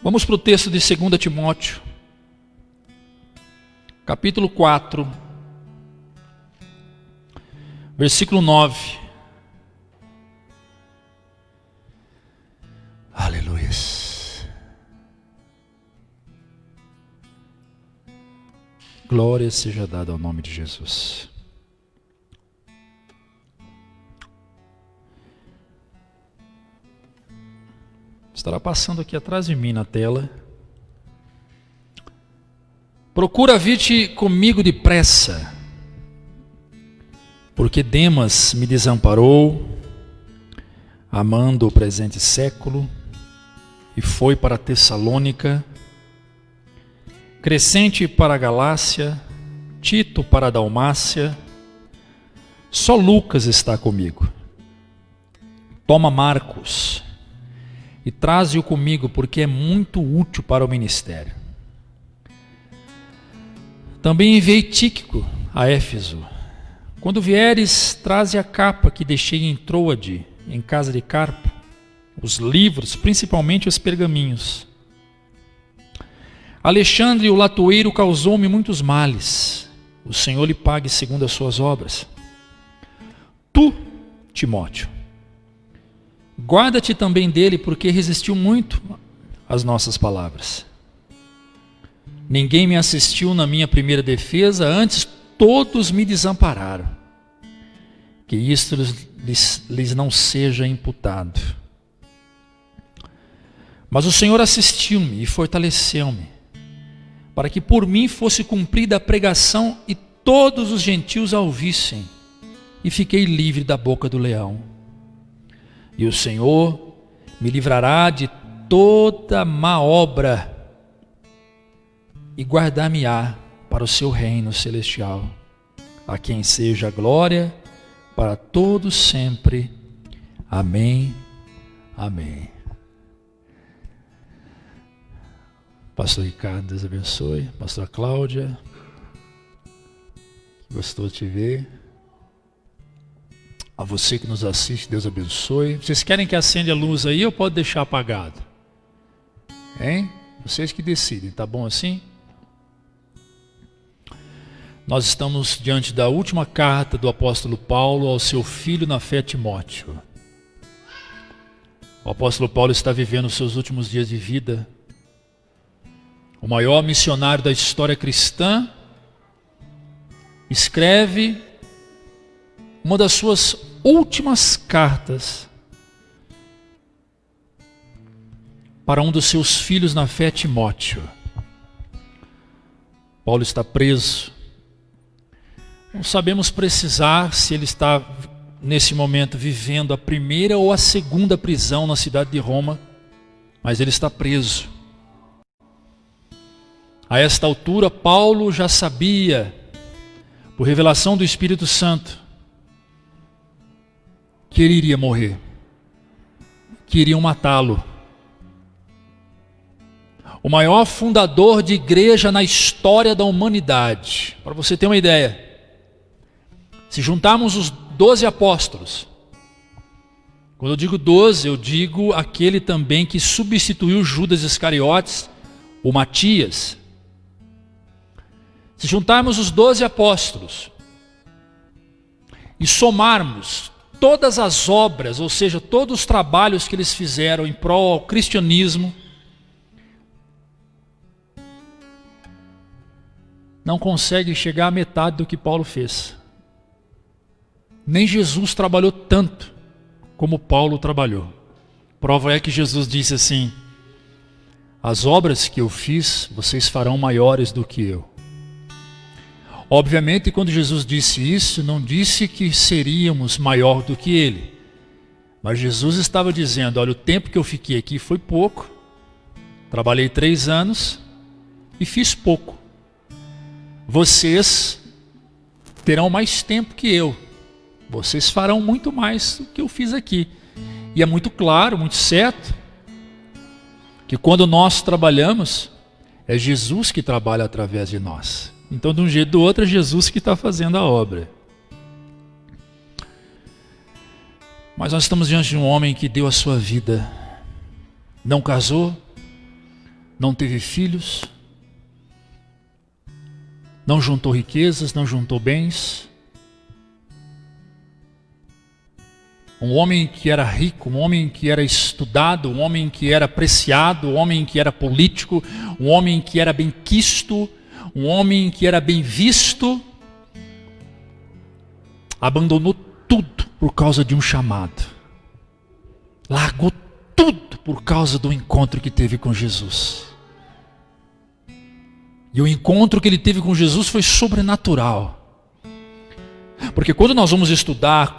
Vamos para o texto de 2 Timóteo, capítulo 4, versículo 9. Aleluia. Glória seja dada ao nome de Jesus. Estará passando aqui atrás de mim na tela. Procura vir-te comigo depressa, porque Demas me desamparou, amando o presente século, e foi para Tessalônica, Crescente para a Galácia, Tito para a Dalmácia, só Lucas está comigo. Toma Marcos e traze-o comigo, porque é muito útil para o ministério. Também enviei Tíquico a Éfeso. Quando vieres, traze a capa que deixei em Troade, em casa de Carpo, os livros, principalmente os pergaminhos. Alexandre, o latoeiro, causou-me muitos males. O Senhor lhe pague segundo as suas obras. Tu, Timóteo, guarda-te também dele, porque resistiu muito às nossas palavras. Ninguém me assistiu na minha primeira defesa, antes todos me desampararam. Que isto lhes não seja imputado. Mas o Senhor assistiu-me e fortaleceu-me, para que por mim fosse cumprida a pregação e todos os gentios a ouvissem, e fiquei livre da boca do leão. E o Senhor me livrará de toda má obra e guardar-me-á para o seu reino celestial, a quem seja a glória para todos sempre. Amém. Amém. Pastor Ricardo, Deus abençoe. Pastora Cláudia, gostou de te ver. A você que nos assiste, Deus abençoe. Vocês querem que acenda a luz aí ou pode deixar apagado? Hein? Vocês que decidem, tá bom assim? Nós estamos diante da última carta do apóstolo Paulo ao seu filho na fé, Timóteo. O apóstolo Paulo está vivendo os seus últimos dias de vida. O maior missionário da história cristã escreve uma das suas últimas cartas para um dos seus filhos na fé, Timóteo. Paulo está preso. Não sabemos precisar se ele está nesse momento vivendo a primeira ou a segunda prisão na cidade de Roma, mas ele está preso. A esta altura, Paulo já sabia, por revelação do Espírito Santo, que ele iria morrer, que iriam matá-lo. O maior fundador de igreja na história da humanidade. Para você ter uma ideia, se juntarmos os 12 apóstolos, quando eu digo 12, eu digo aquele também que substituiu Judas Iscariotes, o Matias. Se juntarmos os 12 apóstolos e somarmos todas as obras, ou seja, todos os trabalhos que eles fizeram em prol ao cristianismo, não consegue chegar à metade do que Paulo fez. Nem Jesus trabalhou tanto como Paulo trabalhou. Prova é que Jesus disse assim: as obras que eu fiz, vocês farão maiores do que eu. Obviamente, quando Jesus disse isso, não disse que seríamos maior do que ele. Mas Jesus estava dizendo: olha, o tempo que eu fiquei aqui foi pouco. Trabalhei 3 anos e fiz pouco. Vocês terão mais tempo que eu. Vocês farão muito mais do que eu fiz aqui. E é muito claro, muito certo, que quando nós trabalhamos, é Jesus que trabalha através de nós. Então, de um jeito ou do outro, é Jesus que está fazendo a obra. Mas nós estamos diante de um homem que deu a sua vida. Não casou, não teve filhos, não juntou riquezas, não juntou bens. Um homem que era rico, um homem que era estudado, um homem que era apreciado, um homem que era político, um homem que era bem quisto, um homem que era bem visto, abandonou tudo por causa de um chamado. Largou tudo por causa do encontro que teve com Jesus. E o encontro que ele teve com Jesus foi sobrenatural. Porque quando nós vamos estudar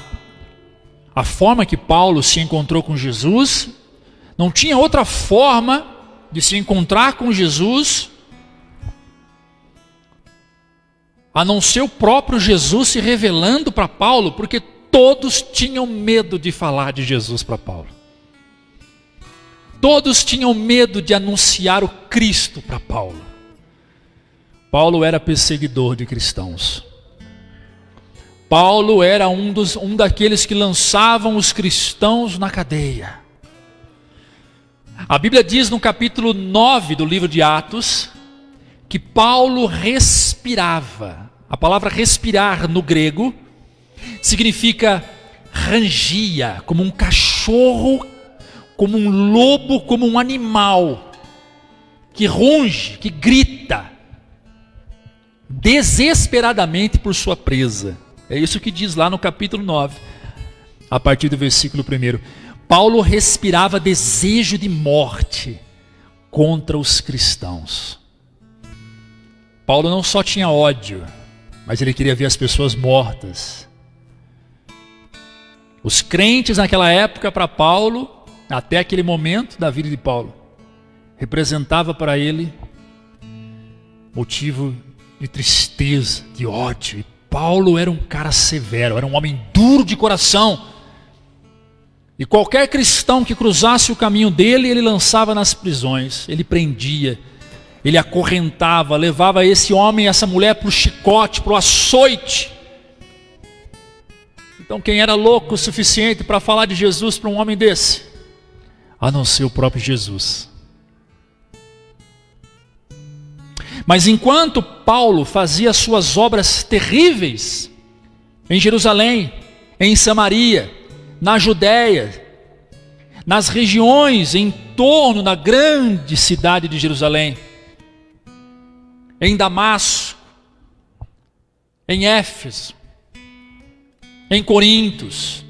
a forma que Paulo se encontrou com Jesus, não tinha outra forma de se encontrar com Jesus a não ser o próprio Jesus se revelando para Paulo, porque todos tinham medo de falar de Jesus para Paulo. Todos tinham medo de anunciar o Cristo para Paulo. Paulo era perseguidor de cristãos. Paulo era um daqueles que lançavam os cristãos na cadeia. A Bíblia diz no capítulo 9 do livro de Atos, que Paulo respirava. A palavra respirar no grego significa rangia, como um cachorro, como um lobo, como um animal, que runge, que grita, desesperadamente por sua presa. É isso que diz lá no capítulo 9, a partir do versículo 1. Paulo respirava desejo de morte contra os cristãos. Paulo não só tinha ódio, mas ele queria ver as pessoas mortas. Os crentes naquela época, para Paulo, até aquele momento da vida de Paulo, representava para ele motivo de tristeza, de ódio. E Paulo era um cara severo, era um homem duro de coração. E qualquer cristão que cruzasse o caminho dele, ele lançava nas prisões, ele prendia, ele acorrentava, levava esse homem e essa mulher para o chicote, para o açoite. Então quem era louco o suficiente para falar de Jesus para um homem desse? A não ser o próprio Jesus. Mas enquanto Paulo fazia suas obras terríveis em Jerusalém, em Samaria, na Judéia, nas regiões em torno da grande cidade de Jerusalém, em Damasco, em Éfeso, em Corintos,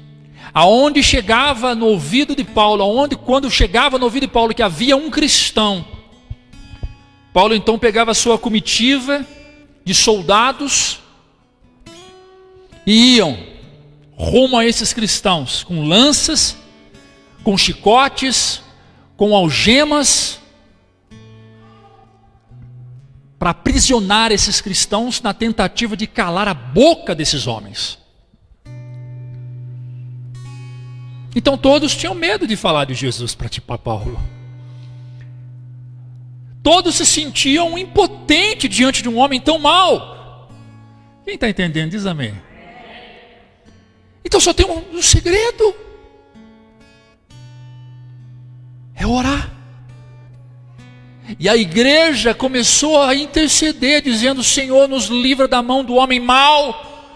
aonde chegava no ouvido de Paulo, quando chegava no ouvido de Paulo que havia um cristão, Paulo então pegava a sua comitiva de soldados e iam rumo a esses cristãos, com lanças, com chicotes, com algemas, para aprisionar esses cristãos na tentativa de calar a boca desses homens. Então todos tinham medo de falar de Jesus para Paulo. Todos se sentiam impotentes diante de um homem tão mau. Quem está entendendo? Diz amém. Então só tem um segredo. É orar. E a igreja começou a interceder, dizendo: Senhor, nos livra da mão do homem mau.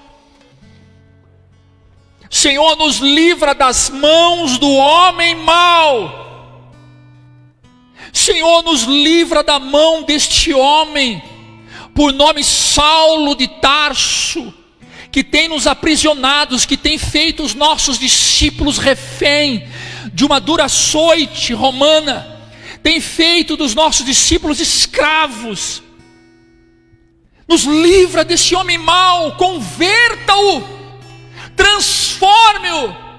Senhor, nos livra das mãos do homem mau. Senhor, nos livra da mão deste homem, por nome Saulo de Tarso, que tem nos aprisionados, que tem feito os nossos discípulos refém de uma dura açoite romana, tem feito dos nossos discípulos escravos. Nos livra desse homem mau, converta-o, transforme-o.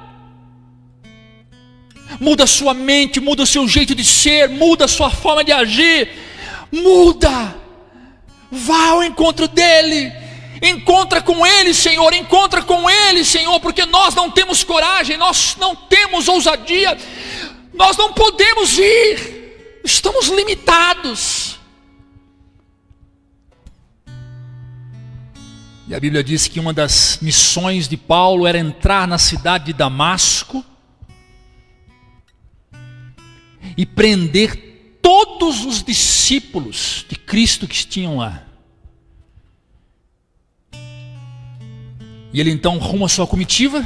Muda a sua mente, muda o seu jeito de ser, muda a sua forma de agir, muda. Vá ao encontro dele, encontra com ele, Senhor, encontra com ele, Senhor, porque nós não temos coragem, nós não temos ousadia, nós não podemos ir, estamos limitados. E a Bíblia diz que uma das missões de Paulo era entrar na cidade de Damasco e prender todos os discípulos de Cristo que tinham lá. E ele então arruma a sua comitiva,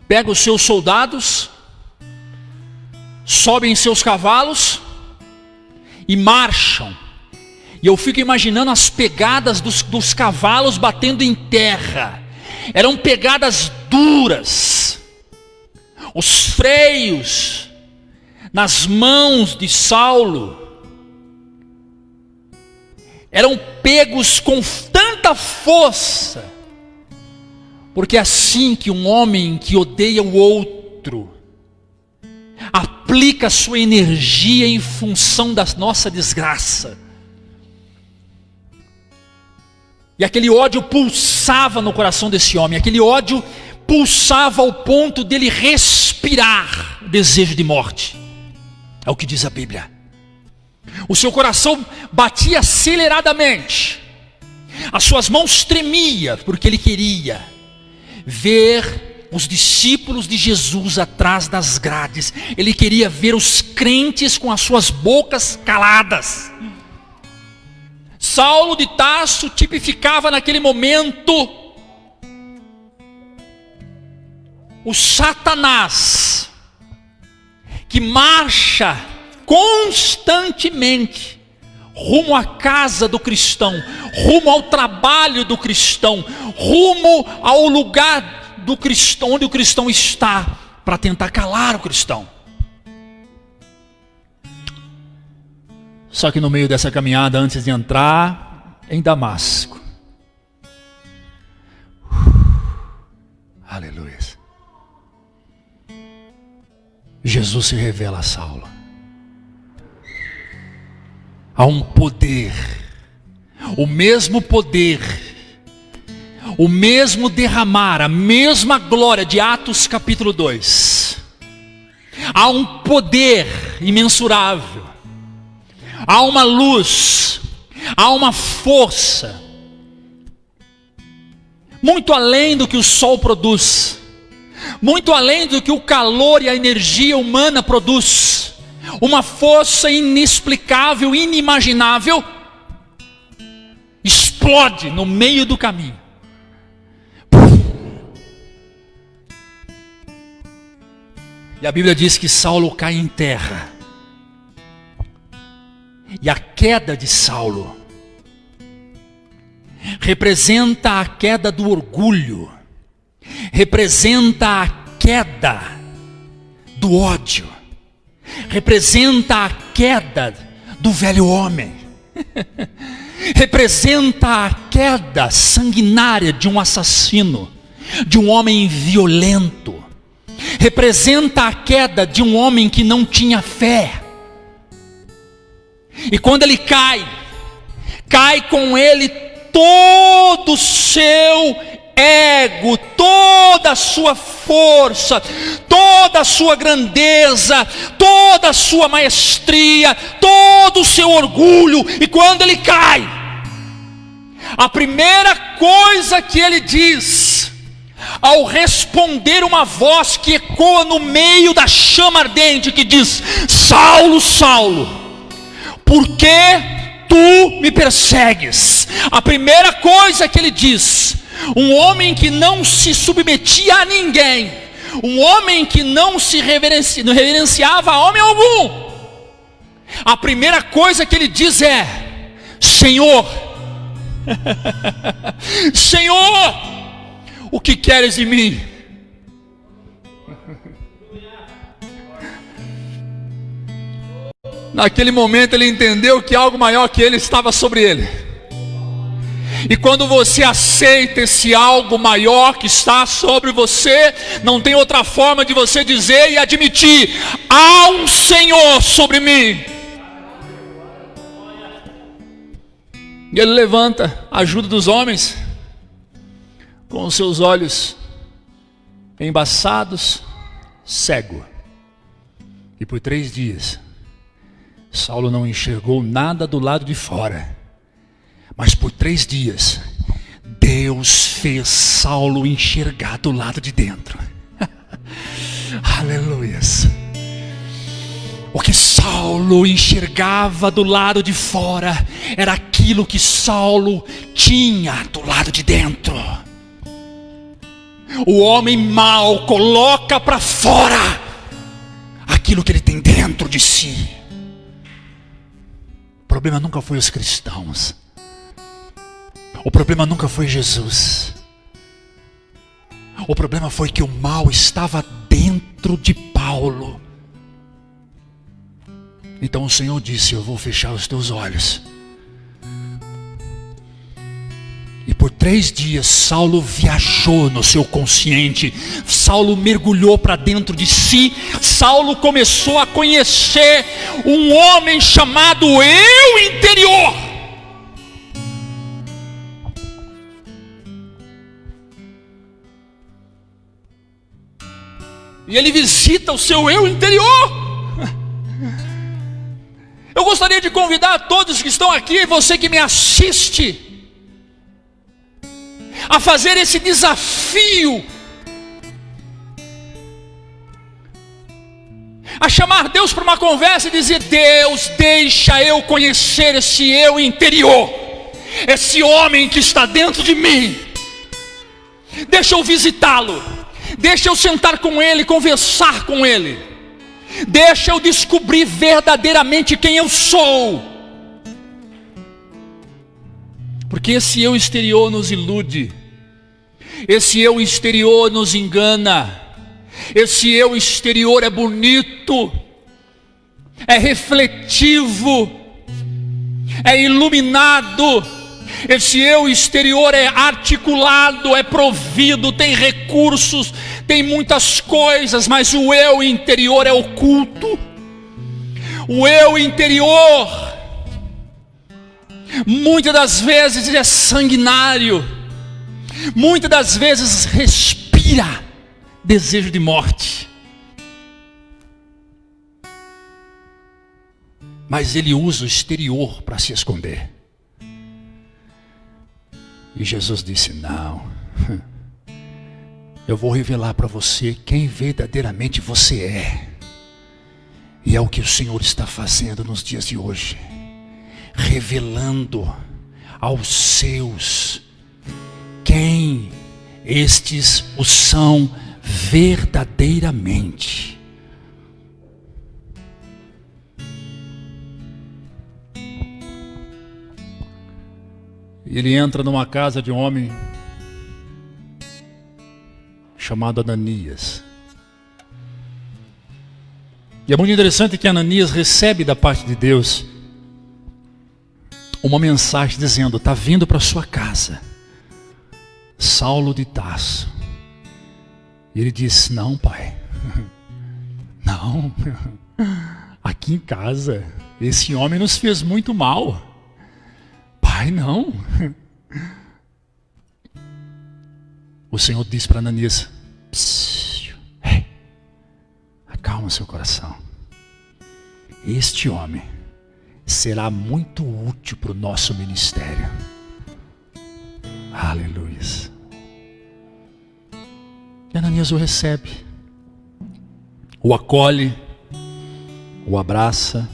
pega os seus soldados, sobe em seus cavalos e marcham. E eu fico imaginando as pegadas dos cavalos batendo em terra. Eram pegadas duras. Os freios nas mãos de Saulo eram pegos com tanta força, porque é assim que um homem que odeia o outro aplica sua energia em função da nossa desgraça. E aquele ódio pulsava no coração desse homem, aquele ódio pulsava ao ponto dele respirar o desejo de morte. É o que diz a Bíblia. O seu coração batia aceleradamente, as suas mãos tremiam, porque ele queria ver os discípulos de Jesus atrás das grades. Ele queria ver os crentes com as suas bocas caladas. Saulo de Tarso tipificava naquele momento o Satanás, que marcha constantemente rumo à casa do cristão, rumo ao trabalho do cristão, rumo ao lugar do cristão, onde o cristão está, para tentar calar o cristão. Só que no meio dessa caminhada, antes de entrar em Damasco, aleluia, Jesus se revela a Saulo. Há um poder, o mesmo poder, o mesmo derramar, a mesma glória de Atos capítulo 2. Há um poder imensurável, há uma luz, há uma força, muito além do que o sol produz, muito além do que o calor e a energia humana produz. Uma força inexplicável, inimaginável, explode no meio do caminho. E a Bíblia diz que Saulo cai em terra. E a queda de Saulo representa a queda do orgulho, representa a queda do ódio, representa a queda do velho homem, representa a queda sanguinária de um assassino, de um homem violento, representa a queda de um homem que não tinha fé. E quando ele cai com ele todo o seu ego, toda a sua força, toda a sua grandeza, toda a sua maestria, todo o seu orgulho. E quando ele cai, a primeira coisa que ele diz, ao responder uma voz que ecoa no meio da chama ardente, que diz: Saulo, Saulo, por que tu me persegues? A primeira coisa que ele diz, um homem que não se submetia a ninguém, um homem que não se reverenciava a homem algum, a primeira coisa que ele diz é: Senhor, Senhor, o que queres de mim? Naquele momento ele entendeu que algo maior que ele estava sobre ele. E quando você aceita esse algo maior que está sobre você, não tem outra forma de você dizer e admitir: há um Senhor sobre mim. E ele levanta a ajuda dos homens, com os seus olhos embaçados, cego. E por 3 dias Saulo não enxergou nada do lado de fora. Mas por 3 dias Deus fez Saulo enxergar do lado de dentro. Aleluias. O que Saulo enxergava do lado de fora era aquilo que Saulo tinha do lado de dentro. O homem mau coloca para fora aquilo que ele tem dentro de si. O problema nunca foi os cristãos. O problema nunca foi Jesus. O problema foi que o mal estava dentro de Paulo. Então o Senhor disse: eu vou fechar os teus olhos. E por 3 dias Saulo viajou no seu consciente. Saulo mergulhou para dentro de si. Saulo começou a conhecer um homem chamado eu interior. E ele visita o seu eu interior. Eu gostaria de convidar a todos que estão aqui, você que me assiste, a fazer esse desafio, a chamar Deus para uma conversa e dizer: Deus, deixa eu conhecer esse eu interior, esse homem que está dentro de mim. Deixa eu visitá-lo, deixa eu sentar com ele, conversar com ele. Deixa eu descobrir verdadeiramente quem eu sou. Porque esse eu exterior nos ilude. Esse eu exterior nos engana. Esse eu exterior é bonito, é refletivo, é iluminado. Esse eu exterior é articulado, é provido, tem recursos, tem muitas coisas, mas o eu interior é oculto. O eu interior, muitas das vezes é sanguinário, muitas das vezes respira desejo de morte. Mas ele usa o exterior para se esconder. E Jesus disse: não, eu vou revelar para você quem verdadeiramente você é. E é o que o Senhor está fazendo nos dias de hoje, revelando aos seus quem estes o são verdadeiramente. Ele entra numa casa de um homem chamado Ananias. E é muito interessante que Ananias recebe da parte de Deus uma mensagem dizendo: está vindo para sua casa Saulo de Tarso. E ele diz: não, pai, não, aqui em casa esse homem nos fez muito mal. Pai, não. O Senhor disse para Ananias: hey, acalma seu coração. Este homem será muito útil para o nosso ministério. Aleluia. E Ananias o recebe, o acolhe, o abraça,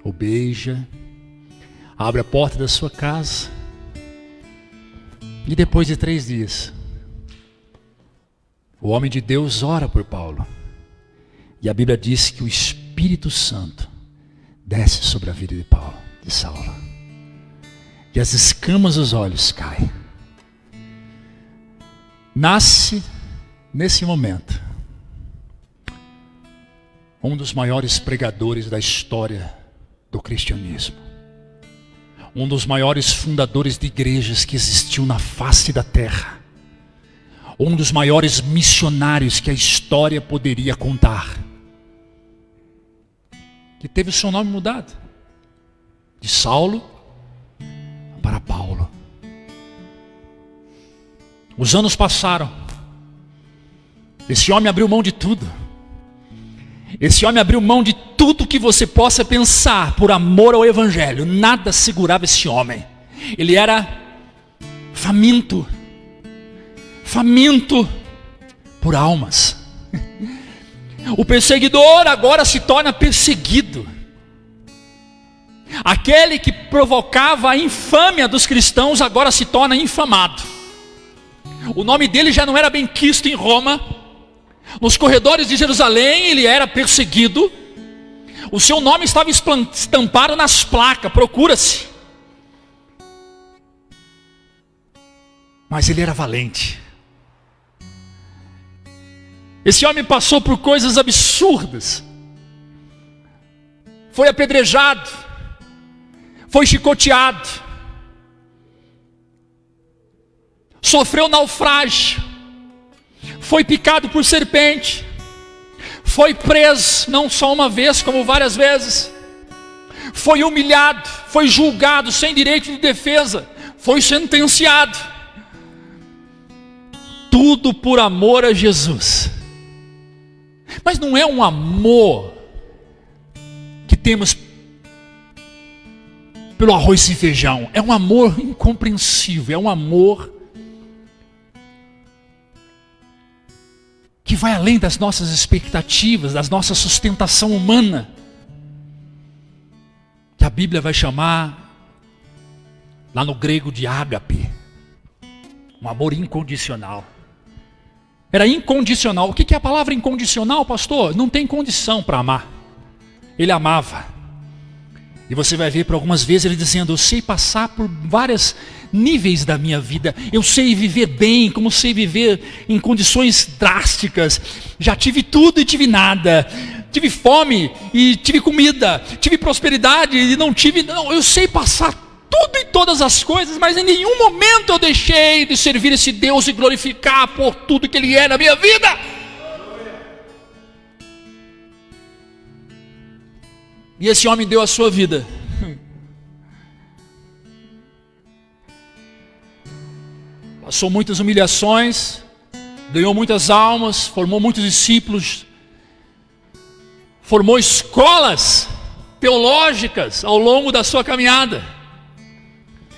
o beija, abre a porta da sua casa. E depois de 3 dias, o homem de Deus ora por Paulo. E a Bíblia diz que o Espírito Santo desce sobre a vida de Paulo, de Saulo. E as escamas dos olhos caem. Nasce, nesse momento, um dos maiores pregadores da história do cristianismo. Um dos maiores fundadores de igrejas que existiu na face da terra. Um dos maiores missionários que a história poderia contar. Que teve o seu nome mudado. De Saulo para Paulo. Os anos passaram. Esse homem abriu mão de tudo. Esse homem abriu mão de tudo que você possa pensar por amor ao Evangelho. Nada segurava esse homem. Ele era faminto. Faminto por almas. O perseguidor agora se torna perseguido. Aquele que provocava a infâmia dos cristãos agora se torna infamado. O nome dele já não era bem quisto em Roma. Nos corredores de Jerusalém ele era perseguido. O seu nome estava estampado nas placas, procura-se. Mas ele era valente. Esse homem passou por coisas absurdas. Foi apedrejado, foi chicoteado, sofreu naufrágio, foi picado por serpente, foi preso, não só uma vez, como várias vezes, foi humilhado, foi julgado sem direito de defesa, foi sentenciado. Tudo por amor a Jesus. Mas não é um amor que temos pelo arroz e feijão. É um amor incompreensível. É um amor que vai além das nossas expectativas, das nossa sustentação humana. Que a Bíblia vai chamar, lá no grego, de ágape. Um amor incondicional. Era incondicional. O que é a palavra incondicional, pastor? Não tem condição para amar. Ele amava. E você vai ver por algumas vezes ele dizendo: eu sei passar por vários níveis da minha vida. Eu sei viver bem, como sei viver em condições drásticas. Já tive tudo e tive nada. Tive fome e tive comida. Tive prosperidade e não tive. Não, eu sei passar tudo e todas as coisas, mas em nenhum momento eu deixei de servir esse Deus e glorificar por tudo que Ele é na minha vida. E esse homem deu a sua vida. Passou muitas humilhações, ganhou muitas almas, formou muitos discípulos, formou escolas teológicas ao longo da sua caminhada.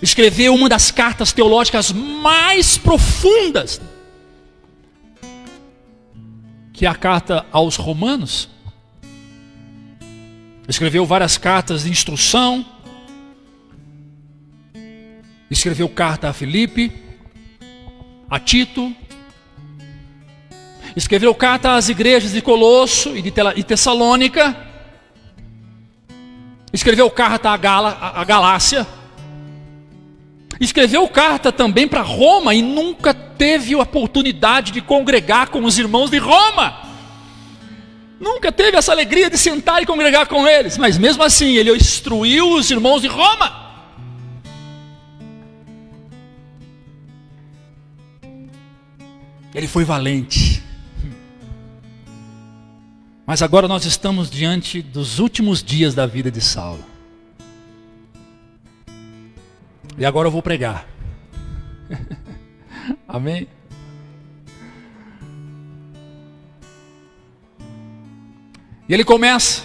Escreveu uma das cartas teológicas mais profundas, que é a carta aos Romanos. Escreveu várias cartas de instrução. Escreveu carta a Filipe, a Tito. Escreveu carta às igrejas de Colosso e de Tessalônica. Escreveu carta a Galácia. Escreveu carta também para Roma e nunca teve a oportunidade de congregar com os irmãos de Roma. Nunca teve essa alegria de sentar e congregar com eles. Mas mesmo assim, ele instruiu os irmãos de Roma. Ele foi valente. Mas agora nós estamos diante dos últimos dias da vida de Saulo. E agora eu vou pregar. Amém? E ele começa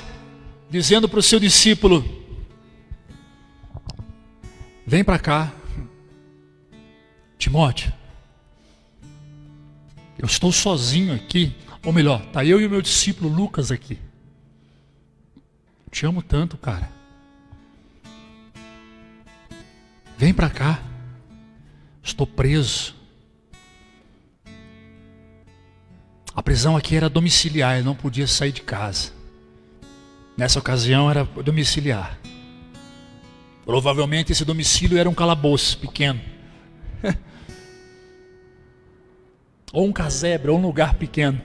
dizendo para o seu discípulo: vem para cá, Timóteo. Eu estou sozinho aqui. Ou melhor, está eu e o meu discípulo Lucas aqui. Te amo tanto, cara. Vem para cá. Estou preso. A prisão aqui era domiciliar, eu não podia sair de casa. Nessa ocasião era domiciliar. Provavelmente esse domicílio era um calabouço pequeno. Ou um casebre, ou um lugar pequeno.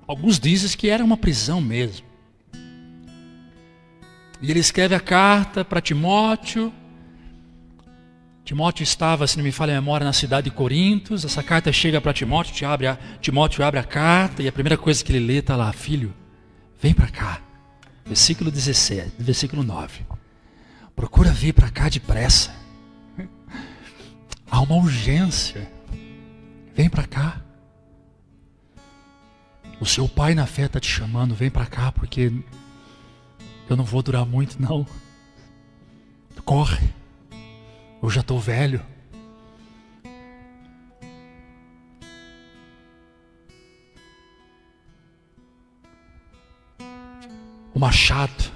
Alguns dizem que era uma prisão mesmo. E ele escreve a carta para Timóteo. Timóteo estava, se não me falha a memória, na cidade de Corintos. Essa carta chega para Timóteo, Timóteo abre a carta e a primeira coisa que ele lê está lá: filho, vem para cá. Versículo 17, versículo 9. Procura vir para cá depressa. Há uma urgência. Vem para cá. O seu pai na fé está te chamando. Vem para cá porque eu não vou durar muito não. Corre. Eu já estou velho. o machado,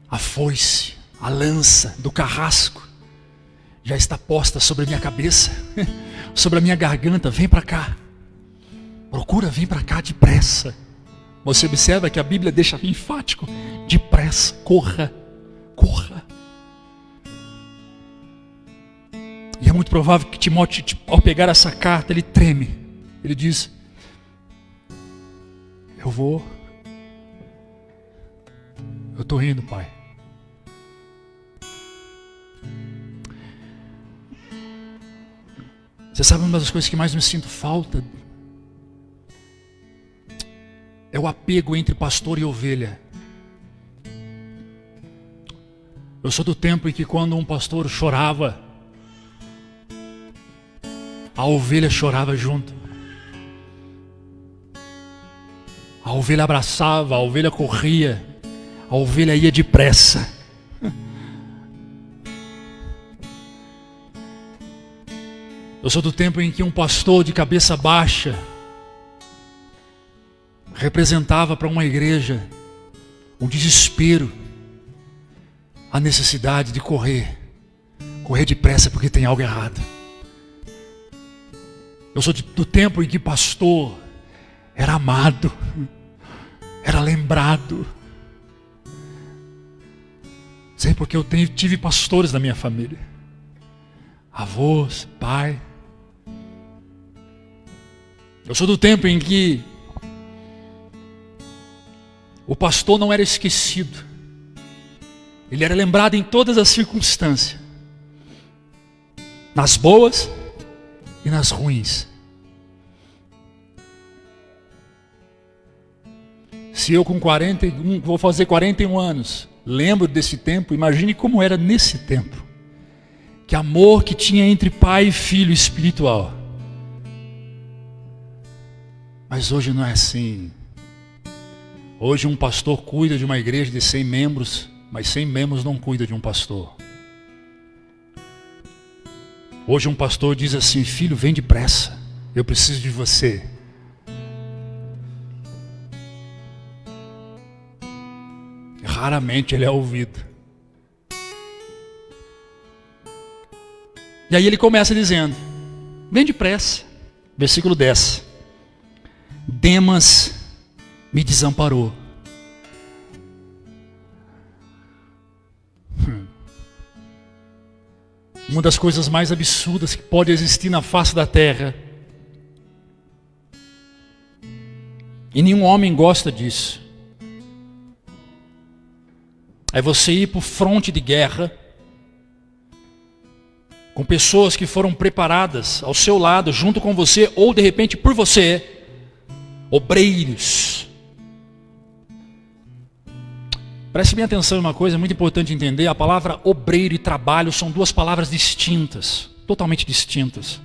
a foice, a lança do carrasco já está posta sobre a minha cabeça, sobre a minha garganta. Vem para cá, procura vir para cá depressa. Você observa que a Bíblia deixa enfático: depressa, corra, corra. E é muito provável que Timóteo, ao pegar essa carta, ele treme. Ele diz: eu estou indo, pai. Você sabe, uma das coisas que mais me sinto falta é o apego entre pastor e ovelha. Eu sou do tempo em que quando um pastor chorava, a ovelha chorava junto. A ovelha abraçava, a ovelha corria, a ovelha ia depressa. Eu sou do tempo em que um pastor de cabeça baixa representava para uma igreja o desespero, a necessidade de correr depressa porque tem algo errado. Eu sou do tempo em que pastor era amado, era lembrado. Sei porque eu tive pastores na minha família, avós, pai. Eu sou do tempo em que o pastor não era esquecido, ele era lembrado em todas as circunstâncias, nas boas e nas ruins. Se eu com 41, vou fazer 41 anos, lembro desse tempo, imagine como era nesse tempo. Que amor que tinha entre pai e filho espiritual. Mas hoje não é assim. Hoje um pastor cuida de uma igreja de 100 membros, mas 100 membros não cuidam de um pastor. Hoje um pastor diz assim: filho, vem depressa, eu preciso de você. Raramente ele é ouvido. E aí ele começa dizendo: vem depressa. Versículo 10. Demas me desamparou. Uma das coisas mais absurdas que pode existir na face da terra. E nenhum homem gosta disso. É você ir para o fronte de guerra com pessoas que foram preparadas ao seu lado, junto com você, ou de repente por você, obreiros. Preste bem atenção em uma coisa muito importante entender: a palavra obreiro e trabalho são duas palavras distintas, totalmente distintas.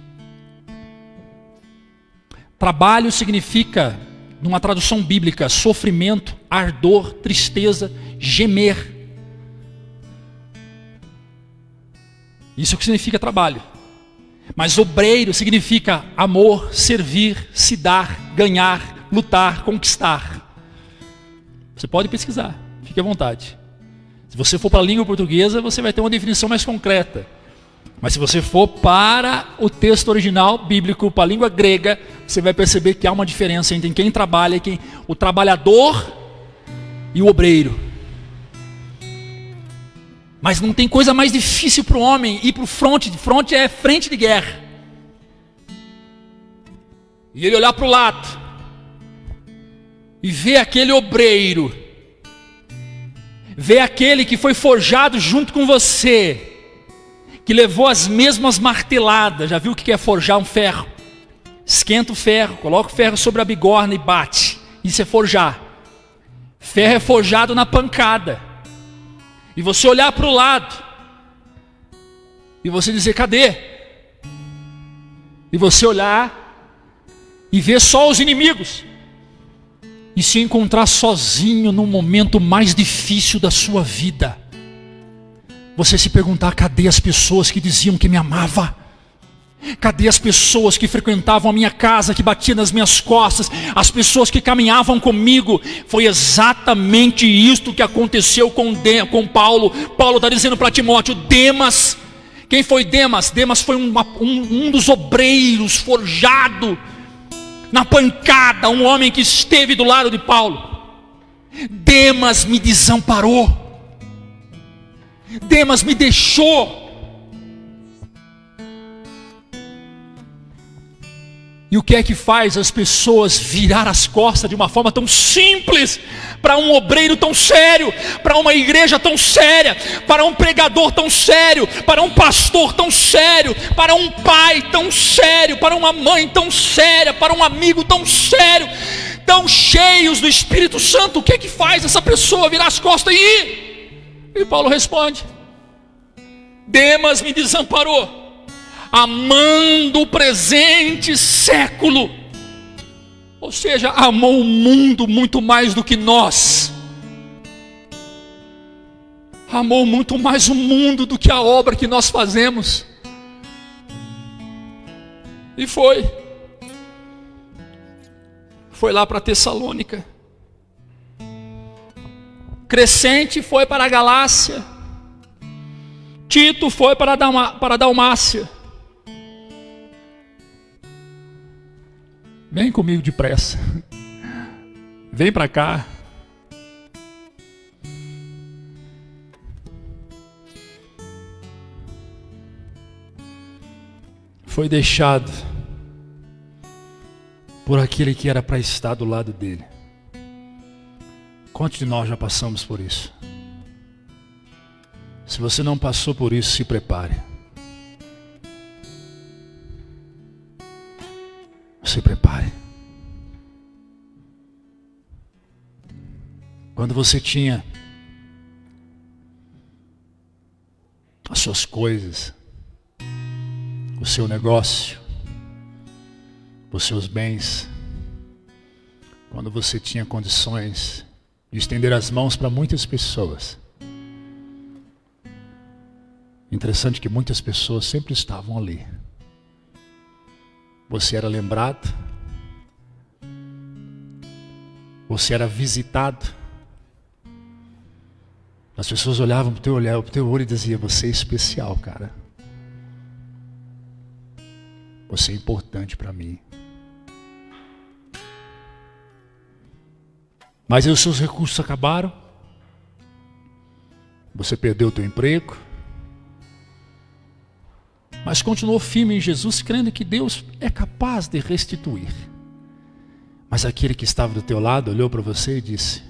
Trabalho significa, numa tradução bíblica, sofrimento, ardor, tristeza, gemer. Isso é o que significa trabalho. Mas obreiro significa amor, servir, se dar, ganhar, lutar, conquistar. Você pode pesquisar, fique à vontade. Se você for para a língua portuguesa, você vai ter uma definição mais concreta. Mas se você for para o texto original bíblico, para a língua grega, você vai perceber que há uma diferença entre quem trabalha, o trabalhador e o obreiro. Mas não tem coisa mais difícil para o homem ir para o fronte. Fronte é frente de guerra. E ele olhar para o lado e ver aquele obreiro, ver aquele que foi forjado junto com você, que levou as mesmas marteladas. Já viu o que é forjar um ferro? Esquenta o ferro, coloca o ferro sobre a bigorna e bate. Isso é forjar. Ferro é forjado na pancada. E você olhar para o lado e você dizer: cadê? E você olhar e ver só os inimigos e se encontrar sozinho no momento mais difícil da sua vida. Você se perguntar: cadê as pessoas que diziam que me amavam? Cadê as pessoas que frequentavam a minha casa, que batiam nas minhas costas, as pessoas que caminhavam comigo? Foi exatamente isto que aconteceu com Paulo. Paulo está dizendo para Timóteo: Demas. Quem foi Demas? Demas foi um dos obreiros forjado na pancada, um homem que esteve do lado de Paulo. Demas me desamparou, Demas me deixou. E o que é que faz as pessoas virar as costas de uma forma tão simples para um obreiro tão sério, para uma igreja tão séria, para um pregador tão sério, para um pastor tão sério, para um pai tão sério, para uma mãe tão séria, para um amigo tão sério, tão cheios do Espírito Santo? O que é que faz essa pessoa virar as costas e ir? E Paulo responde: Demas me desamparou, amando o presente século. Ou seja, amou o mundo muito mais do que nós. Amou muito mais o mundo do que a obra que nós fazemos. E foi lá para Tessalônica. Crescente foi para a Galácia. Tito foi para a Dalmácia. Vem comigo depressa. Vem para cá. Foi deixado por aquele que era para estar do lado dele. Quantos de nós já passamos por isso? Se você não passou por isso, se prepare. Se prepare. Quando você tinha as suas coisas, o seu negócio, os seus bens, quando você tinha condições de estender as mãos para muitas pessoas, interessante que muitas pessoas sempre estavam ali. Você era lembrado, você era visitado, as pessoas olhavam para o teu olho e diziam: você é especial, cara, você é importante para mim. Mas aí os seus recursos acabaram, você perdeu o teu emprego, mas continuou firme em Jesus, crendo que Deus é capaz de restituir. Mas aquele que estava do teu lado olhou para você e disse: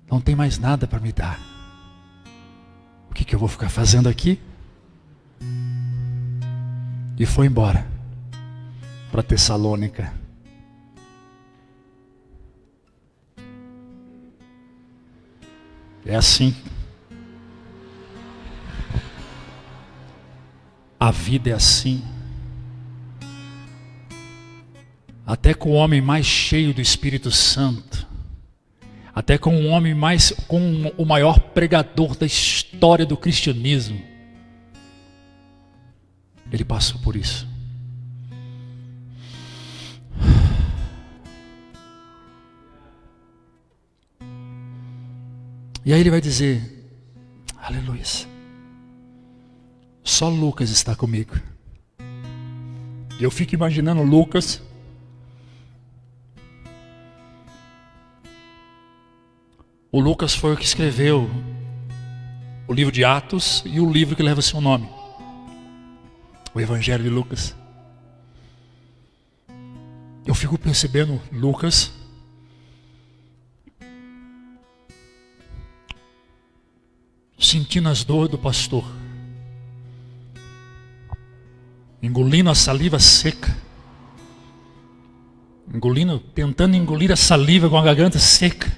não tem mais nada para me dar. O que eu vou ficar fazendo aqui? E foi embora para Tessalônica. É assim. A vida é assim. Até com o homem mais cheio do Espírito Santo, até com o maior pregador da história do cristianismo, ele passou por isso. E aí ele vai dizer: aleluia, só Lucas está comigo. E eu fico imaginando Lucas O Lucas foi o que escreveu o livro de Atos e o livro que leva seu nome, o Evangelho de Lucas. Eu fico percebendo Lucas sentindo as dores do pastor, engolindo a saliva seca, tentando engolir a saliva com a garganta seca.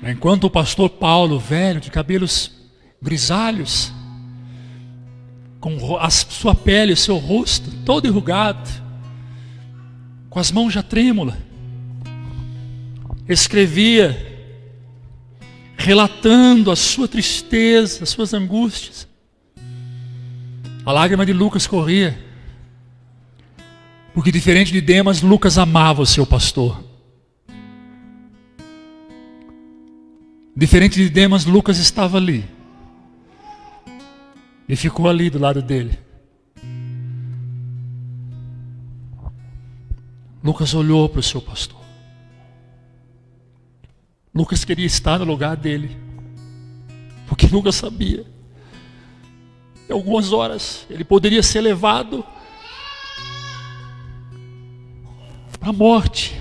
Enquanto o pastor Paulo, velho, de cabelos grisalhos, com a sua pele, o seu rosto todo enrugado, com as mãos já trêmulas, escrevia, relatando a sua tristeza, as suas angústias. A lágrima de Lucas corria, porque diferente de Demas, Lucas amava o seu pastor. Diferente de Demas, Lucas estava ali. E ficou ali do lado dele. Lucas olhou para o seu pastor. Lucas queria estar no lugar dele. Porque Lucas sabia. Em algumas horas, ele poderia ser levado para a morte.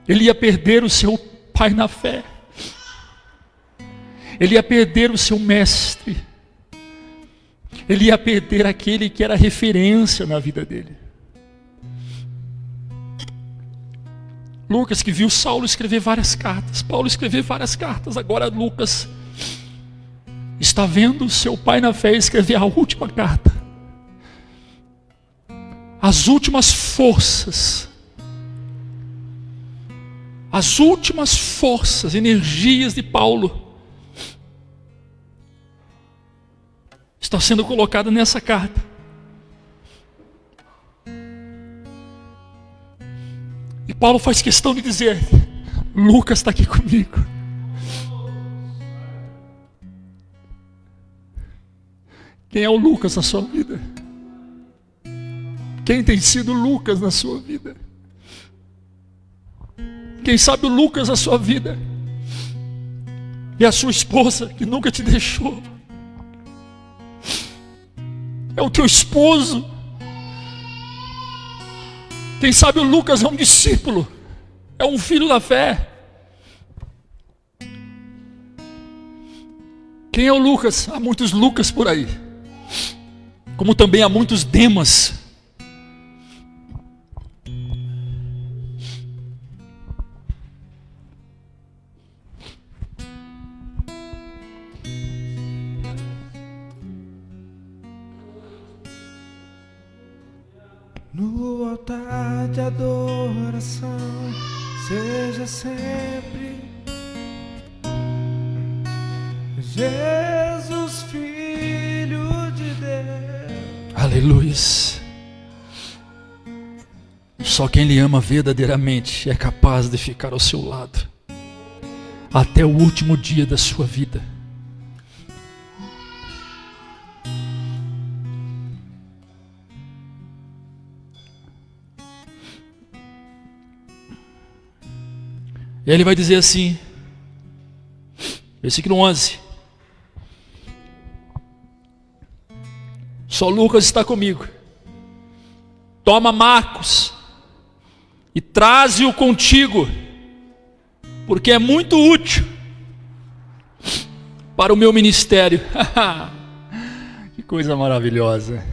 Ele ia perder o seu pai na fé. Ele ia perder o seu mestre. Ele ia perder aquele que era referência na vida dele. Lucas, que viu Saulo escrever várias cartas, Paulo escrever várias cartas, agora Lucas está vendo seu pai na fé escrever a última carta. As últimas forças, energias de Paulo está sendo colocada nessa carta. E Paulo faz questão de dizer: Lucas está aqui comigo. Quem é o Lucas na sua vida? Quem tem sido Lucas na sua vida? Quem sabe o Lucas na sua vida é a sua esposa que nunca te deixou. É o teu esposo. Quem sabe o Lucas é um discípulo, é um filho da fé. Quem é o Lucas? Há muitos Lucas por aí, como também há muitos Demas. No altar de adoração, seja sempre Jesus, Filho de Deus. Aleluia. Só quem lhe ama verdadeiramente é capaz de ficar ao seu lado até o último dia da sua vida. E aí ele vai dizer assim, versículo 11: só Lucas está comigo. Toma Marcos e traze-o contigo, porque é muito útil para o meu ministério. Que coisa maravilhosa.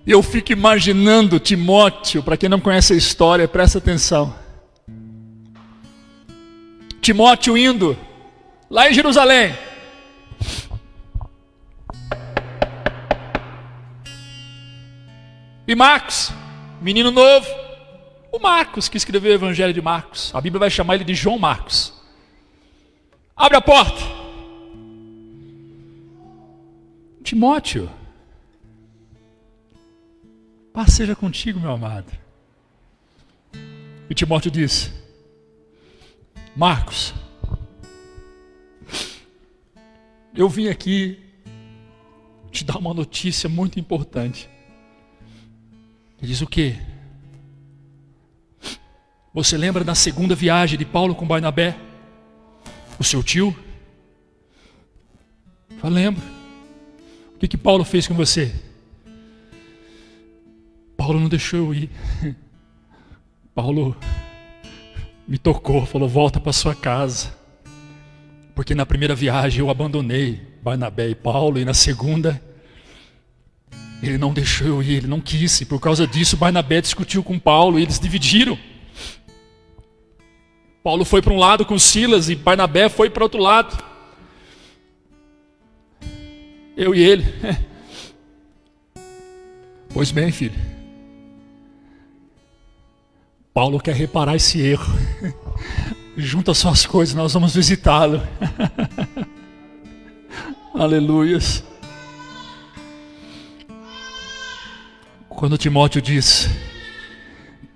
Eu fico imaginando Timóteo. Para quem não conhece a história, presta atenção. Timóteo indo lá em Jerusalém. E Marcos, menino novo, o Marcos que escreveu o Evangelho de Marcos. A Bíblia vai chamar ele de João Marcos. Abre a porta. Timóteo, paz seja contigo, meu amado. E Timóteo diz: Marcos, eu vim aqui te dar uma notícia muito importante. Ele diz: o quê? Você lembra da segunda viagem de Paulo com Barnabé? O seu tio? Eu lembro. O que Paulo fez com você? Paulo não deixou eu ir. Paulo me tocou, falou: volta para sua casa. Porque na primeira viagem eu abandonei Barnabé e Paulo, e na segunda ele não deixou eu ir, ele não quis, e por causa disso Barnabé discutiu com Paulo e eles dividiram. Paulo foi para um lado com Silas e Barnabé foi para outro lado. Eu e ele. Pois bem, filho, Paulo quer reparar esse erro. Junta suas coisas, nós vamos visitá-lo. Aleluias. Quando Timóteo diz,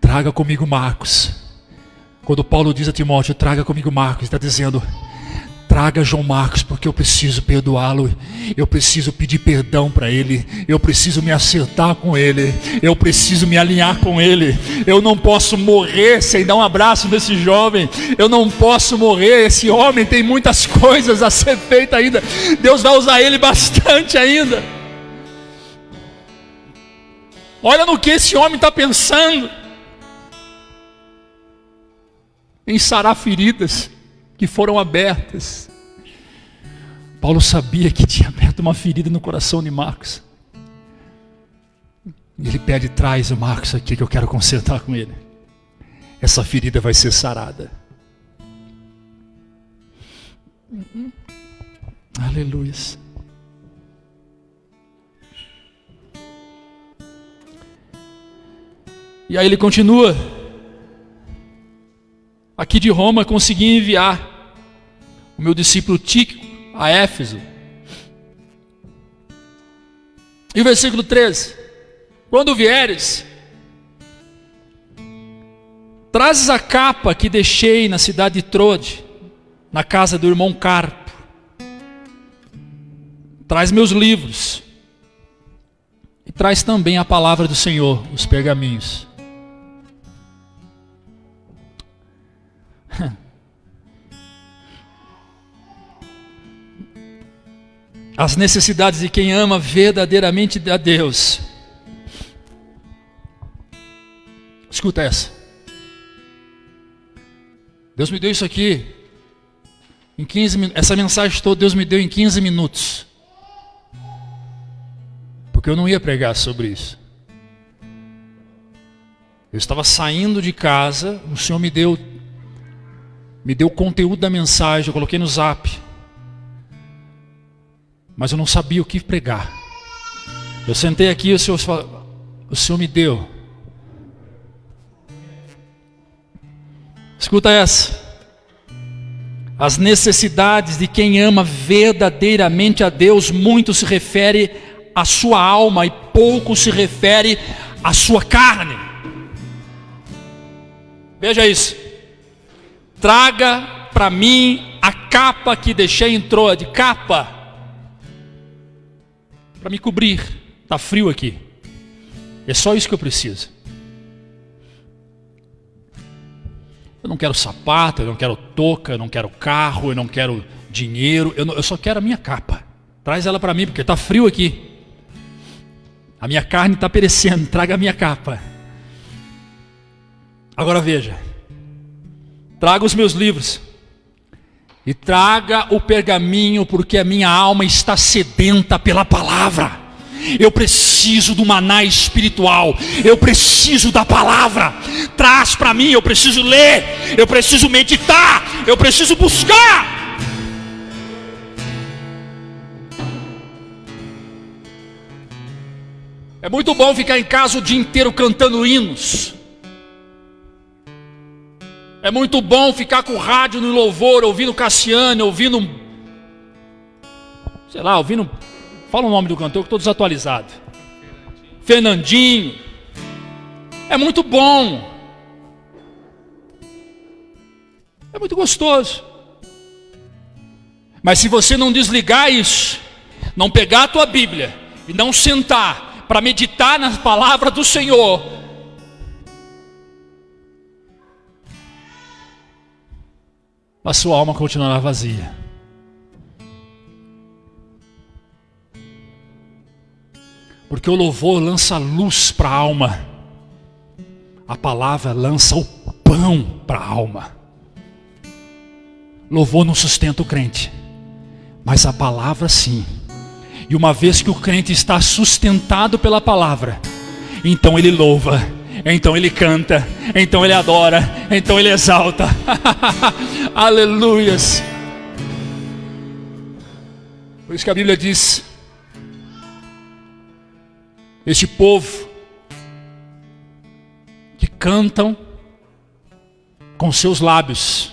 traga comigo Marcos. Quando Paulo diz a Timóteo, traga comigo Marcos, ele está dizendo, traga João Marcos, porque eu preciso perdoá-lo, eu preciso pedir perdão para ele, eu preciso me acertar com ele, eu preciso me alinhar com ele, eu não posso morrer sem dar um abraço nesse jovem, eu não posso morrer, esse homem tem muitas coisas a ser feitas ainda, Deus vai usar ele bastante ainda. Olha no que esse homem está pensando, em sarar feridas que foram abertas. Paulo sabia que tinha aberto uma ferida no coração de Marcos. Ele pede, traz o Marcos aqui que eu quero consertar com ele. Essa ferida vai ser sarada. Aleluia. E aí ele continua. Aqui de Roma consegui enviar o meu discípulo Tíquico a Éfeso. E o versículo 13: quando vieres, trazes a capa que deixei na cidade de Trode, na casa do irmão Carpo. Traz meus livros. E traz também a palavra do Senhor, os pergaminhos. As necessidades de quem ama verdadeiramente a Deus. Escuta essa. Deus me deu isso aqui em 15 minutos. Essa mensagem toda Deus me deu em 15 minutos. Porque eu não ia pregar sobre isso. Eu estava saindo de casa, o Senhor me deu o conteúdo da mensagem, eu coloquei no Zap. Mas eu não sabia o que pregar. Eu sentei aqui, o Senhor me deu. Escuta essa. As necessidades de quem ama verdadeiramente a Deus, muito se refere à sua alma e pouco se refere à sua carne. Veja isso. Traga para mim a capa que deixei em Troade. Capa. Para me cobrir. Está frio aqui. É só isso que eu preciso. Eu não quero sapato, eu não quero touca, eu não quero carro, eu não quero dinheiro. Eu só quero a minha capa. Traz ela para mim, porque está frio aqui. A minha carne está perecendo. Traga a minha capa. Agora veja. Traga os meus livros. E traga o pergaminho, porque a minha alma está sedenta pela palavra. Eu preciso do maná espiritual. Eu preciso da palavra. Traz para mim, eu preciso ler. Eu preciso meditar. Eu preciso buscar. É muito bom ficar em casa o dia inteiro cantando hinos. É muito bom ficar com o rádio no louvor, ouvindo Cassiane, ouvindo, sei lá, ouvindo, fala o nome do cantor que estou desatualizado. Fernandinho. É muito bom. É muito gostoso. Mas se você não desligar isso, não pegar a tua Bíblia e não sentar para meditar na palavra do Senhor, a sua alma continuará vazia. Porque o louvor lança luz para a alma. A palavra lança o pão para a alma. Louvor não sustenta o crente, mas a palavra sim. E uma vez que o crente está sustentado pela palavra, então ele louva, então ele canta, então ele adora, então ele exalta. Aleluias. Por isso que a Bíblia diz: este povo que cantam com seus lábios,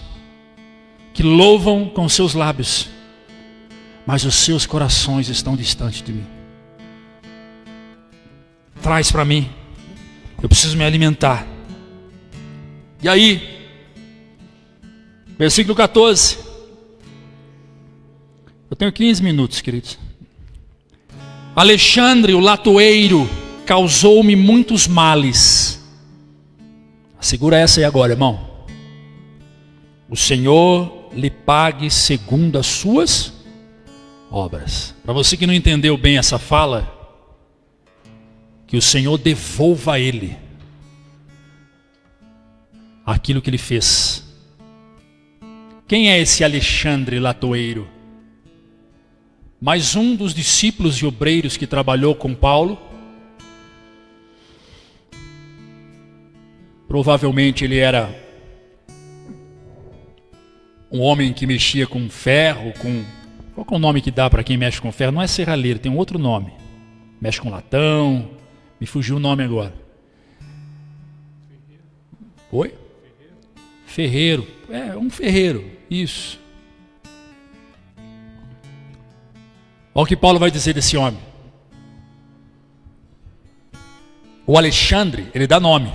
que louvam com seus lábios, mas os seus corações estão distantes de mim. Traz para mim. Eu preciso me alimentar. E aí, versículo 14. Eu tenho 15 minutos, queridos. Alexandre, o latoeiro, causou-me muitos males. Segura essa aí agora, irmão. O Senhor lhe pague segundo as suas obras. Para você que não entendeu bem essa fala, que o Senhor devolva a ele aquilo que ele fez. Quem é esse Alexandre latoeiro? Mais um dos discípulos e obreiros que trabalhou com Paulo. Provavelmente ele era um homem que mexia com ferro, qual é o nome que dá para quem mexe com ferro? Não é serralheiro, tem um outro nome. Mexe com latão, me fugiu o nome agora. Oi? Ferreiro. É, um ferreiro, isso. Olha o que Paulo vai dizer desse homem. O Alexandre, ele dá nome.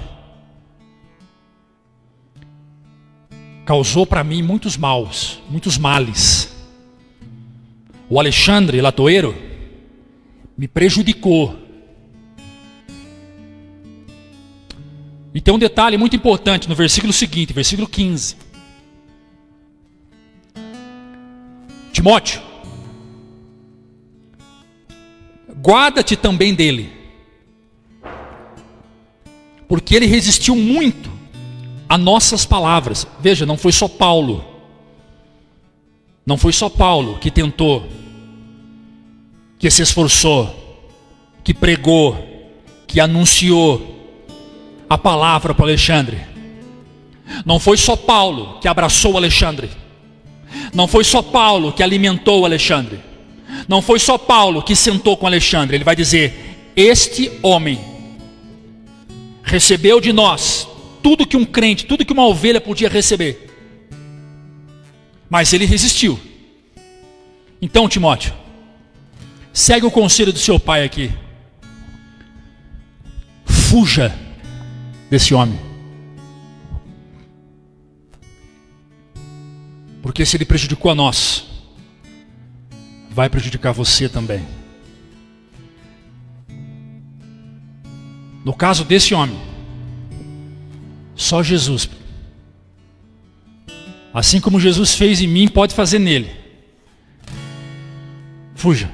Causou para mim muitos males. O Alexandre, latoeiro, me prejudicou. E tem um detalhe muito importante no versículo seguinte, versículo 15. Timóteo, guarda-te também dele, porque ele resistiu muito a nossas palavras. Veja, não foi só Paulo. Não foi só Paulo que tentou, que se esforçou, que pregou, que anunciou a palavra para Alexandre. Não foi só Paulo que abraçou Alexandre. Não foi só Paulo que alimentou Alexandre. Não foi só Paulo que sentou com Alexandre. Ele vai dizer: este homem recebeu de nós tudo que um crente, tudo que uma ovelha podia receber. Mas ele resistiu. Então, Timóteo, segue o conselho do seu pai aqui. Fuja desse homem. Porque se ele prejudicou a nós, vai prejudicar você também. No caso desse homem, só Jesus, assim como Jesus fez em mim, pode fazer nele. Fuja.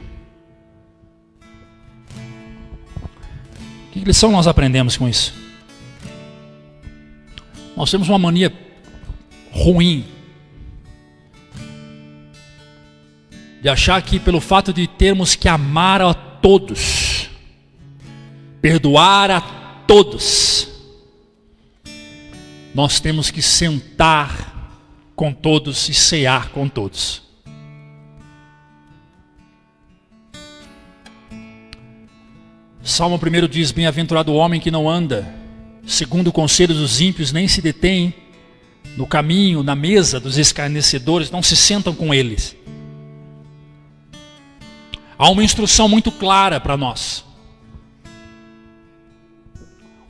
Que lição nós aprendemos com isso? Nós temos uma mania ruim de achar que pelo fato de termos que amar a todos, perdoar a todos, nós temos que sentar com todos e cear com todos. Salmo 1 diz: bem-aventurado o homem que não anda segundo o conselho dos ímpios, nem se detém no caminho, na mesa dos escarnecedores, não se sentam com eles. Há uma instrução muito clara para nós.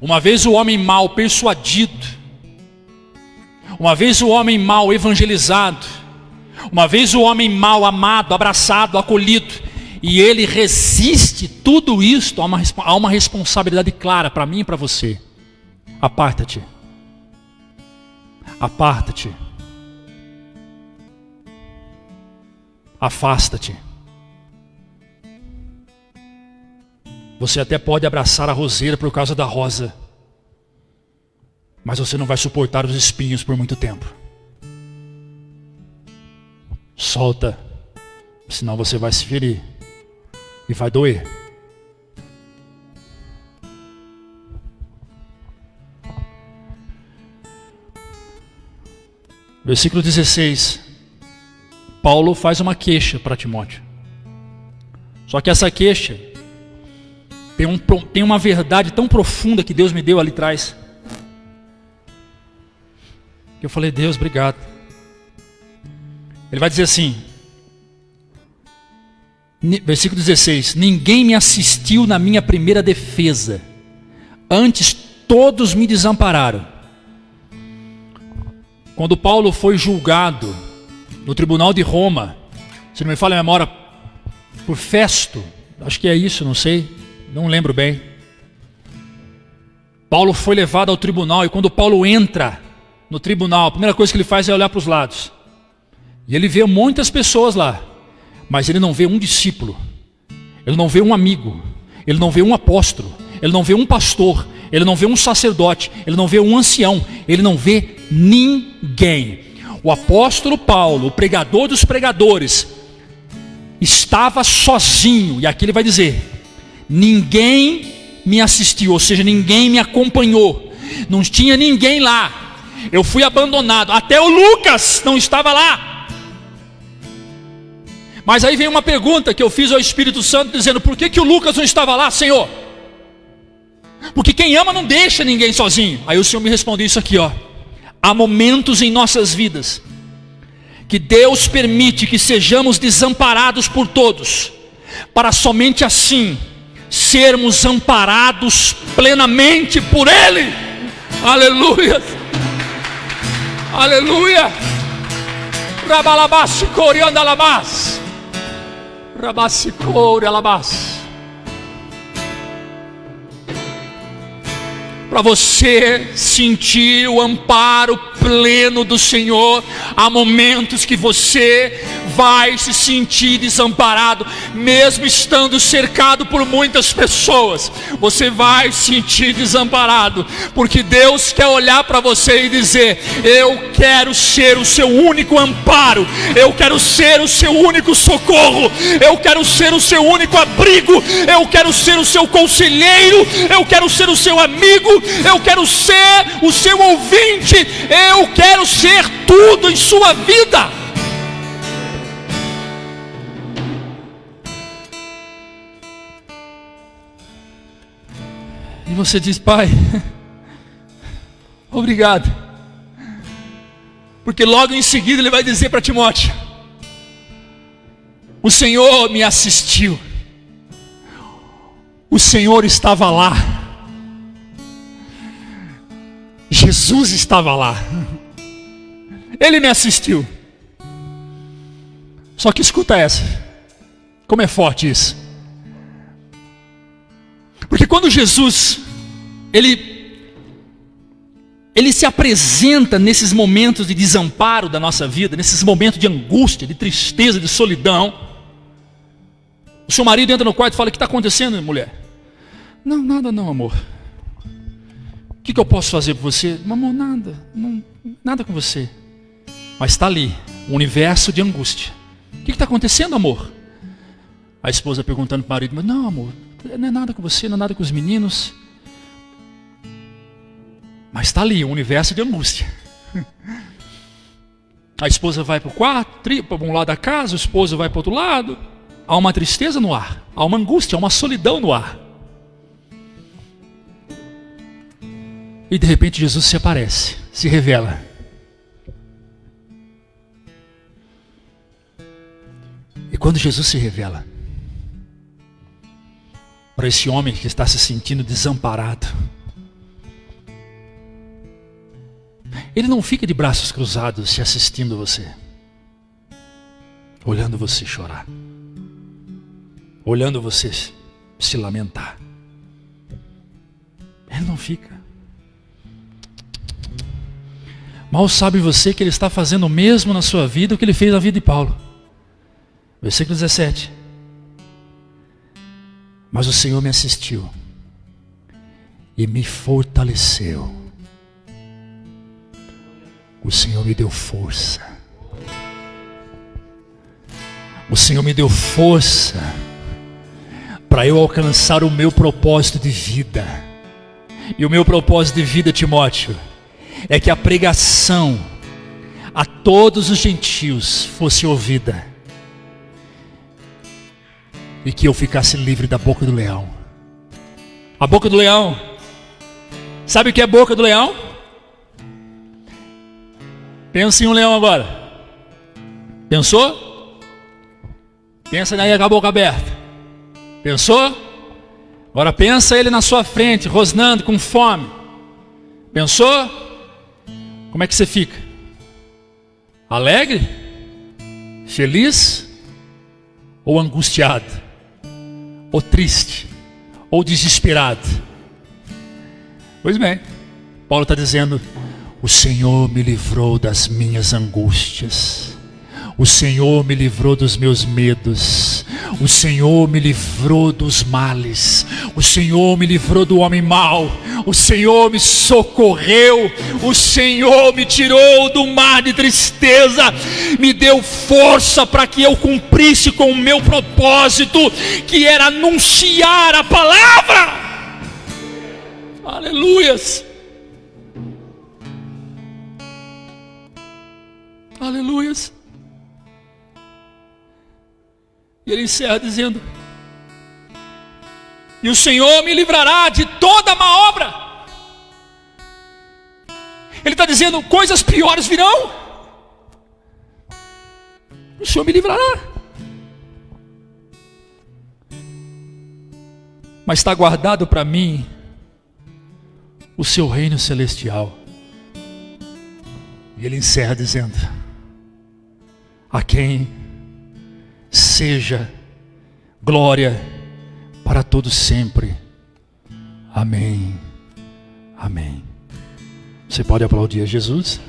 Uma vez o homem mau persuadido, uma vez o homem mau evangelizado, uma vez o homem mau amado, abraçado, acolhido, e ele resiste tudo isso, há uma responsabilidade clara para mim e para você. Aparta-te. Aparta-te. Afasta-te. Você até pode abraçar a roseira por causa da rosa, mas você não vai suportar os espinhos por muito tempo. Solta, senão você vai se ferir e vai doer. Versículo 16. Paulo faz uma queixa para Timóteo. Só que essa queixa tem uma verdade tão profunda que Deus me deu ali atrás. Que eu falei: Deus, obrigado. Ele vai dizer assim, versículo 16: ninguém me assistiu na minha primeira defesa. Antes todos me desampararam. Quando Paulo foi julgado no tribunal de Roma, se não me falha a memória, por Festo, acho que é isso, não sei, não lembro bem. Paulo foi levado ao tribunal, e quando Paulo entra no tribunal, a primeira coisa que ele faz é olhar para os lados. E ele vê muitas pessoas lá, mas ele não vê um discípulo, ele não vê um amigo, ele não vê um apóstolo, ele não vê um pastor, ele não vê um sacerdote, ele não vê um ancião, ele não vê ninguém. O apóstolo Paulo, o pregador dos pregadores, estava sozinho, e aqui ele vai dizer: ninguém me assistiu, ou seja, ninguém me acompanhou, não tinha ninguém lá, eu fui abandonado, até o Lucas não estava lá. Mas aí vem uma pergunta que eu fiz ao Espírito Santo, dizendo: por que o Lucas não estava lá, Senhor? Porque quem ama não deixa ninguém sozinho. Aí o Senhor me respondeu isso aqui, ó: há momentos em nossas vidas que Deus permite que sejamos desamparados por todos, para somente assim sermos amparados plenamente por Ele. Aleluia, aleluia. Rabalabás, coriandalabás, rabás, corialabás. Para você sentir o amparo pleno do Senhor, há momentos que você vai se sentir desamparado, mesmo estando cercado por muitas pessoas, você vai se sentir desamparado, porque Deus quer olhar para você e dizer: eu quero ser o seu único amparo, eu quero ser o seu único socorro, eu quero ser o seu único abrigo, eu quero ser o seu conselheiro, eu quero ser o seu amigo, eu quero ser o seu ouvinte, eu quero ser tudo em sua vida. E você diz: Pai, obrigado, porque logo em seguida ele vai dizer para Timóteo: o Senhor me assistiu, o Senhor estava lá, Jesus estava lá, Ele me assistiu. Só que escuta essa, como é forte isso. Porque quando Jesus, ele se apresenta nesses momentos de desamparo da nossa vida, nesses momentos de angústia, de tristeza, de solidão, o seu marido entra no quarto e fala: o que está acontecendo, mulher? Não, nada não, amor. O que eu posso fazer por você? Amor, nada, nada com você. Mas está ali, um universo de angústia. O que está acontecendo, amor? A esposa perguntando para o marido: mas não, amor, não é nada com você, não é nada com os meninos. Mas está ali, um universo de angústia. A esposa vai para o quarto, para um lado da casa, o esposo vai para o outro lado. Há uma tristeza no ar, há uma angústia, há uma solidão no ar. E de repente Jesus se aparece, se revela. E quando Jesus se revela para esse homem que está se sentindo desamparado, ele não fica de braços cruzados se assistindo você, olhando você chorar, olhando você se lamentar. Ele não fica. Mal sabe você que ele está fazendo o mesmo na sua vida o que ele fez na vida de Paulo. Versículo 17. Mas o Senhor me assistiu e me fortaleceu. O Senhor me deu força. O Senhor me deu força para eu alcançar o meu propósito de vida. E o meu propósito de vida, Timóteo, é que a pregação a todos os gentios fosse ouvida, e que eu ficasse livre da boca do leão. A boca do leão, sabe o que é a boca do leão? Pensa em um leão agora. Pensou? Pensa daí com a boca aberta. Pensou? Agora pensa ele na sua frente, rosnando, com fome. Pensou? Como é que você fica? Alegre? Feliz? Ou angustiado? Ou triste? Ou desesperado? Pois bem, Paulo está dizendo: o Senhor me livrou das minhas angústias. O Senhor me livrou dos meus medos. O Senhor me livrou dos males. O Senhor me livrou do homem mau. O Senhor me socorreu. O Senhor me tirou do mar de tristeza. Me deu força para que eu cumprisse com o meu propósito, que era anunciar a palavra. Aleluias. Aleluias. E ele encerra dizendo: e o Senhor me livrará de toda má obra. Ele está dizendo: coisas piores virão, o Senhor me livrará. Mas está guardado para mim o seu reino celestial. E ele encerra dizendo: a quem seja glória para todos sempre. Amém. Amém. Você pode aplaudir a Jesus?